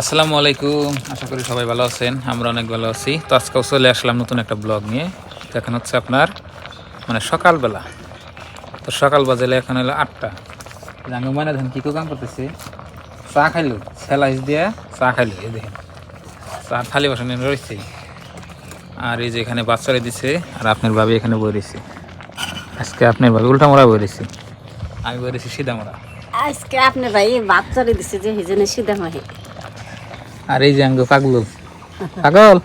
আসসালামু আলাইকুম, আশা করি সবাই ভালো আছেন। আমরা অনেক ভালো আছি। তো আজকেও চলে আসলাম নতুন একটা ব্লগ নিয়ে। তো এখন হচ্ছে আপনার সকালবেলা। তো সকাল বাজলে এখন হলো 8টা। জাঙ্গু মানে দেখেন কী কাম করতেছে, চা খাইলো, স্যালাইস দিয়ে চা খাইলো। এই দেখেন চা থালি বাসনে রয়েছে। আর এই যে এখানে বাচ্চারে দিছে, আর আপনার ভাবি এখানে বই রয়েছে। আজকে আপনার ভাবি উল্টা মোড়া বই রয়েছে, আমি বই রয়েছি সিধা মোড়া। আজকে আপনি ভাই বাচ্চারে দিছে যে হিজনে সিধা মাহি। আর এই যে আঙ্গু পাগল পাগল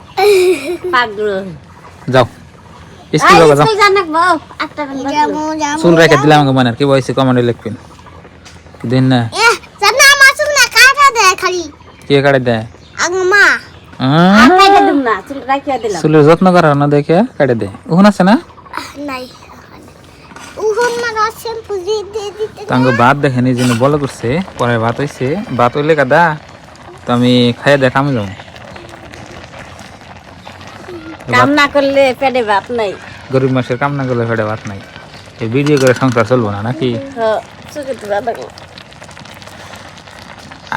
পাগল যাও স্কুল বাবা যাও। জানাক বাও একটা চুল রেখে দিলাম আমাকে মনে, কি বয়সে কমেন্টে লিখবেন দিন না। জানা আমার চুল না কাটা দেয় খালি। কে কাটে দেয়? মা কাটা দিম না, চুল রাখিয়া দিলাম। চুলের যত্ন করা না দেখে কাটে দেয়। ওখানে আছে না? নাই ওহন না শ্যাম্পু দিতে তাঙ্গ ভাত দেখেন এই জন্য বলে করছে, পরে ভাত হইছে, ভাত হইলে কাদা তো আমি খাইয়ে দেখাম যাবো। কাম না করলে পেটে ভাত নাই। গরিব মাসের কাম না করলে ফেটে ভাত নাই। এই ভিডিও করে সংসার চলবো না নাকি? চোখে তো ভাত লাগলো।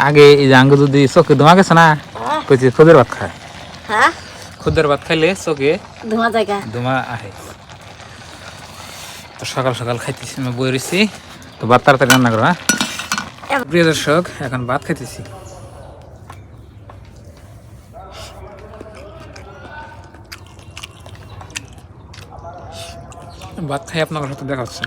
আগে এই যে আঙ্গ যদি চোখে ধোঁয়া গেছে না, কইছি খুদের ভাত খায়। হ্যাঁ খুদের ভাত খাইলে চোখে ধোঁয়া জায়গা ধোঁয়া আহে। তো সকাল সকাল খাইতেছি, আমি বই রয়েছি। তো ভাত তাড়াতাড়ি রান্না করো। হ্যাঁ প্রিয় দর্শক, এখন ভাত খাইতেছি। ভাত খাই আপনার সাথে দেখা হচ্ছে।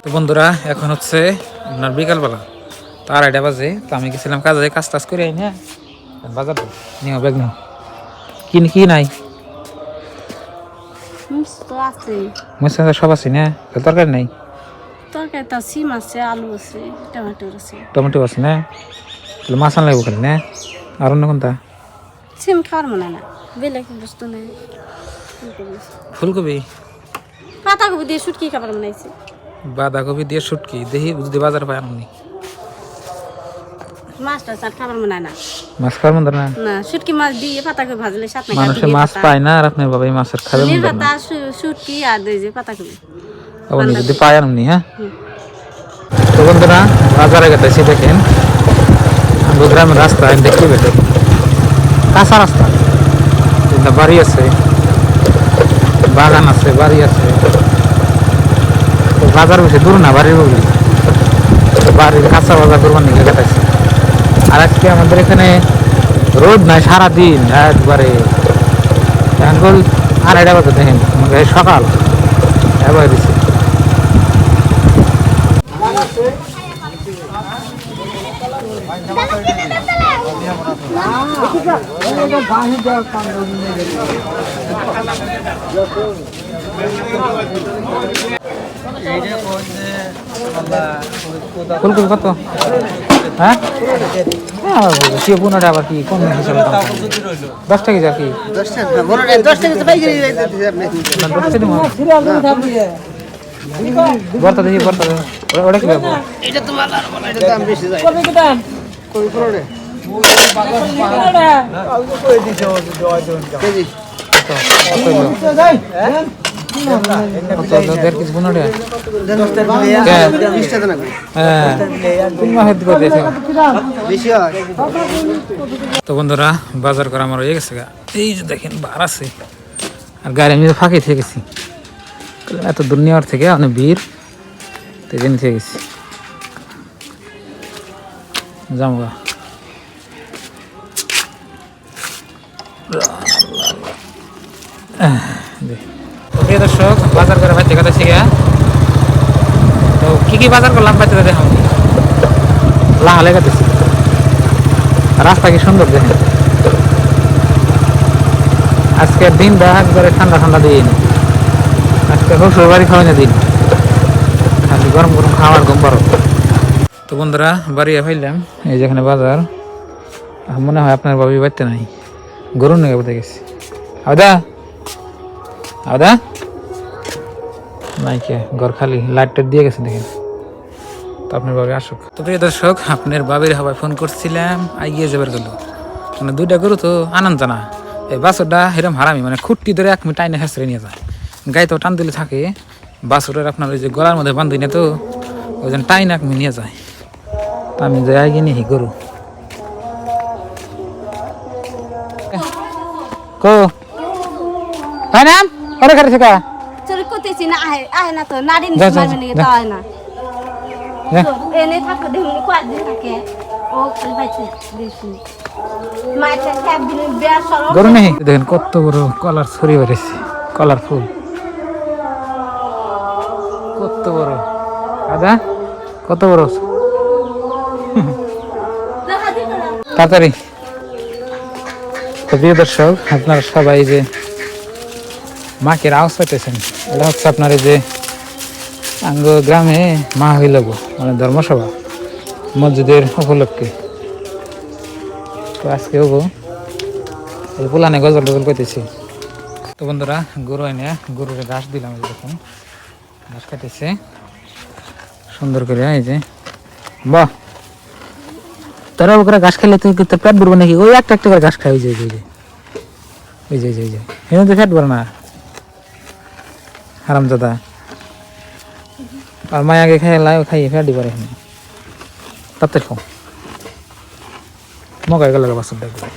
তো বন্ধুরা, এখন হচ্ছে আপনার বিকালবেলা, তো 2:30 বাজে। তো আমি গেছিলাম কাজে, কাজ টাজ করে আই না বাজার নিও ব্যাগ নিও। কি নাই তো আছে মশলা সব আছে না? তরকারি নাই? তরকারি তো সিম আছে, আলু আছে, টমেটো আছে। টমেটো আছে না? তাহলে মাছ আনলে খালি না? আর অন্য কোনটা? সিম খাওয়ার মনে না, বেলেগ বস্তু নেই। ফুলকপি পাতাকপি দিয়ে শুটকি খাবার বানাইছি। বাঁধাকপি দিয়ে শুটকি দেখি যদি বাজার পাই আপনি। মাছটা চাট খাবার মনে না। মাছ খাওয়ার মন্দ না? না, শুটকি মাছ দিয়ে পাতাকপি ভাজলে সাত না মানুষে মাছ পায় না, আর আপনার বাবা এই মাছের খাবে মন্দ না। পাতা শুটকি আর দুই যে পাতাকপি আপনি যদি পাই আপনি। হ্যাঁ তো বন্ধুরা, বাজারে গেতেছি। দেখেন গ্রামের রাস্তা দেখতে পেতে কাঁচা রাস্তা, বাড়ি আছে, বাগান আছে, বাড়ি আছে। তো বাজার বেশি দূর না, বাড়ির বলি বাড়ির কাঁচা বাজার করবার নিয়ে কাটাইছে। আর আজকে আমাদের এখানে রোদ নাই সারাদিন, একবারে আঙ্গুল 2:30 বাজে। দেখেন সকাল এবার দিচ্ছে। ফুলকপি কত? হ্যাঁ 15 আবার কি কোন হিসাবে 10 টাকা যা কি 10 টাকা বর্তা দেখি, বর্তা ওটা কি ব্যাপার? এটা তো ভালো, এটা দাম বেশি যায়। কই করে কেজি তো বন্ধুরা, বাজার করা আমার হয়ে গেছে। এই যে দেখেন বার আছে, আর গাড়ি আমি ফাঁকি থেকে গেছি। এত দুনিয়ার থেকে অনেক ভিড়, তো জেনে থেকে গেছি জামগা। দর্শক, বাজার করে ভাই দেখা যাচ্ছে গা। তো কি বাজার করলাম পাইতে দেখাম লাহা লেগাতেছি। রাস্তা কি সুন্দর দেখেন। আজকের দিনটা একবারে ঠান্ডা ঠান্ডা দিন। আজকে শ্বশুর বাড়ি খাওয়ানো দিন, খালি গরম গরম খাওয়ার ঘুম পারো। তো বন্ধুরা, বাড়ি ফাইলাম। এই যেখানে বাজার, মনে হয় আপনার বাবি বাড়তে নাই, গরু নিয়ে বলতে গেছি। আদা আদা নাই কে, ঘর খালি, লাইট টাইট দিয়ে গেছে দেখেন। তো আপনার বাবি আসুক। তো প্রিয় দর্শক, আপনার বাবির হাবায় ফোন করছিলাম, আইগিয়ে যাবার গেল। 2টা গরু তো আনন্দ না। এই বাছরটা এরকম হারামি, খুঁটটি ধরে 1 মিনিট টাইনে হেসরে নিয়ে যায়। গায়ে তো টান দিলে থাকে। বাছরের আপনার ওই যে গলার মধ্যে বান্ধি না, তো ওই জন্য টাই নাক মিনিয়ে যায়, তা আমি যাই গিয়ে হি গরু কো তাই না ওরে করে শেখা চুরি করতেছি না, আহে আহে না তো নারী যা, নিচে যা, মারবে নাকি, যা। তা হয় না। যা। তো এনে থাকো দেখুন কয়েকদিন থাকে, ও খালি বাইছে বেশি মাইটা ক্যাপ দিলে বেয়া সরব। গরু নেই দেখেন কত বড় কলার ছড়ি বেড়েছে, কলার ফুল কত বড় দাদা, কত বড় তাড়াতাড়ি। তো প্রিয় দর্শক, আপনারা সবাই যে মাকের আওয়াজ পাইতেছেন, এটা হচ্ছে আপনার এই যে আঙ্গ গ্রামে মা হইল গো, মানে ধর্মসভা মসজিদের উপলক্ষে। তো আজকে হবো এই পুলানে গজল টজল করতেছি। তো বন্ধুরা গরু এনে গরুর ঘাস দিলাম, এই দেখুন ঘাস কাটেছে সুন্দর করে। এই যে বাহ, তারা করে ঘাস খেলে তুই পেট ভরবো নাকি? ওই একটা একটা করে ঘাস খাই, ওই যে ওই যে ওই যে ওই যে এনে তো পেট ভরে না হারামজাদা। আর মায় আগে খাইলাই খাইয়ে ফেটি পারে এখানে তাতে খাও মগাই গেল বাসন দেখবে।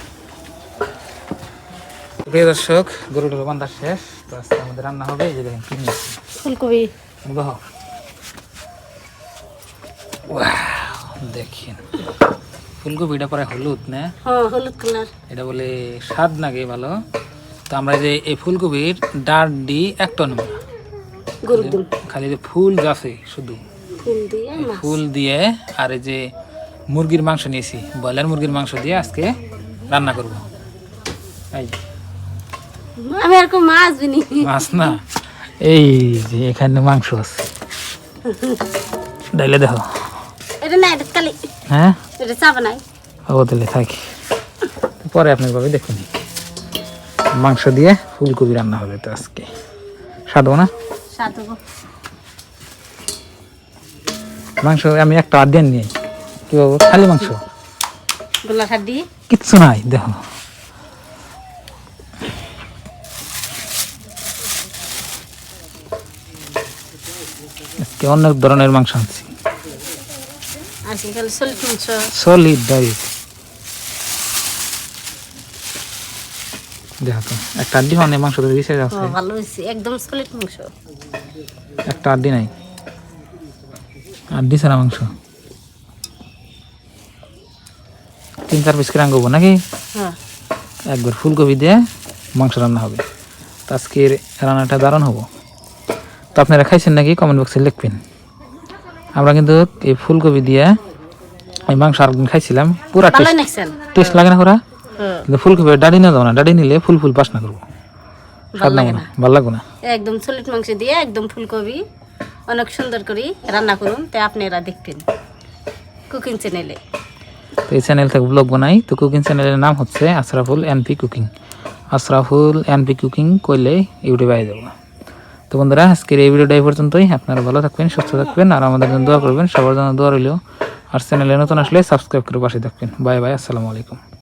প্রিয় দর্শক, গরুটার বান্ধা শেষ। তো আজকে আমাদের রান্না হবে এই যে দেখেন কি নিয়েছি, ফুলকপি। দেখেন ফুলকপিটা পরে হলুদ না, হ্যাঁ হলুদ কালার। এটা বলে স্বাদ লাগে ভালো। তো আমরা যে এই ফুলকপির ডাঁটি একটা নেব, গরুর দুধ খালি যে ফুল আছে শুধু ফুল দিয়ে মাছ। ফুল দিয়ে, আর এই যে মুরগির মাংস নিয়েছি, ব্রয়লার মুরগির মাংস দিয়ে আজকে রান্না করব। এই যে আমি এরকম মাছ বিনি। মাছ না, এই যে এখানে মাংস আছে, ডাইলে দেখো। এটা না, এটা কালি, হ্যাঁ এটা চাপা নাই। ও দিলে থাকি, পরে আপনার ভাবে দেখুন। মাংস দিয়ে ফুলকপি রান্না হবে তো আজকে, স্বাদ না সাত গো। মাংস আমি একটা আড্ডেন নিয়ে কি বাবু, খালি মাংস গোলা খাড্ডি কিচ্ছু নাই দেখো। আজকে অনেক ধরনের মাংস আনছি, আজকে খালি সলিড মাংস। সলিড ডাইট। দেখো তো একটা আড্ডি মানে মাংস তো দিছে ও, আছে, ভালো হয়েছে, একদম সলিড মাংস। একটা আড্ডি নাই, আড্ডি ছাড়া মাংস 3-4 পিস করে আনবো নাকি। হ্যাঁ একবার ফুলকপি দিয়ে মাংস রান্না হবে। তো আজকের রান্নাটা দারুণ হবো। তো আপনারা খাইছেন নাকি কমেন্ট বক্সে লিখবেন। আমরা কিন্তু এই ফুলকপি দিয়ে এই মাংস আরেকদিন খাইছিলাম, পুরা ভালো নাকছেন। টেস্ট লাগে না পুরা। হ্যাঁ কিন্তু ফুলকপি ডাডি না দাও না, ডাডি নিলে ফুল ফুল বাসনা করবো, ভালো লাগে না। ভালো লাগবে না। একদম সলিড মাংস দিয়ে একদম ফুলকপি অনেক সুন্দর করে রান্না করুন, তাই আপনারা দেখবেন কুকিং চ্যানেলে। তো এই চ্যানেল থেকে ব্লগ বানাই। তো কুকিং চ্যানেলের নাম হচ্ছে Ashraful NP cooking. Ashraful NP cooking করলে ইউটিউবে আই যাবো। তো বন্ধুরা আজকের এই ভিডিওটা এই পর্যন্তই। আপনারা ভালো থাকবেন, সুস্থ থাকবেন, আর আমাদের জন্য দোয়া করবেন। সবার জন্য দোয়া রইল। আর চ্যানেলে নতুন আসলে সাবস্ক্রাইব করে পাশে থাকবেন। বাই বাই, আসসালামু আলাইকুম।